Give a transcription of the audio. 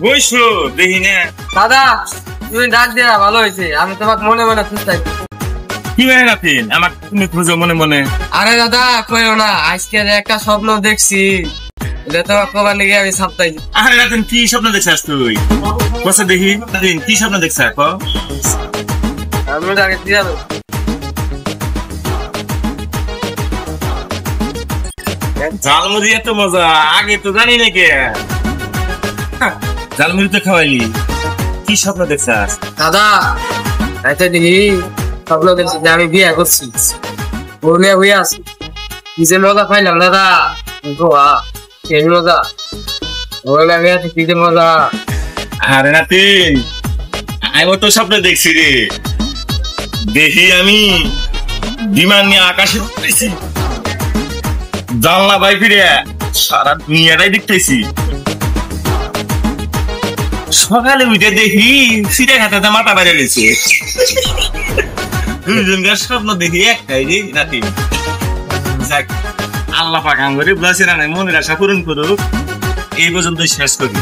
বইসো দেখি না দাদা, তুমি ডাক দেয়া ভালো হয়েছে। আমি তোমাকে মনে মনে খুঁজতাই। কি হয় না ফিন আমার তুমি খুঁজো মনে মনে। আরে দাদা কইও না, আজকে একটা স্বপ্ন দেখছি, এটা তোমার কবার লেগে আমি ছাপতাই। আরে রাতেন কি স্বপ্ন দেখছিস তুই? বসে দেখি রাতেন কি স্বপ্ন দেখছিস? আমি আগে দিয়ে যাবো। ঝালমুড়ি এত মজা আগে তো জানি না কে। ঝালমুড়ি তো খাওয়াইলি, কি স্বপ্ন দেখছিস? দাদা রাইতে দেখি স্বপ্ন দেখছি যে আমি বিয়ে করছি, বউনে হয়ে আছি। কি যে মজা পাইলাম দাদা, সেই মজা বউনে হয়ে আছে, কি যে মজা। আরে নাতিন আমি তো স্বপ্ন দেখছি রে, দেখি আমি বিমান নিয়ে আকাশে উঠতেছি, জানলা বাই ফিরে সারা দুনিয়াটাই দেখতেছি। সকালে উঠে দেখি সিটে খাতাতে মাথা বাইরে গেছে। দুইজনকার স্বপ্ন দেখি একটাই রে নাতিন। যাক আল্লাহ পাক আমগরে বুঝাছে না, মনের আশা পূরণ করুক। এই পর্যন্ত শেষ করি।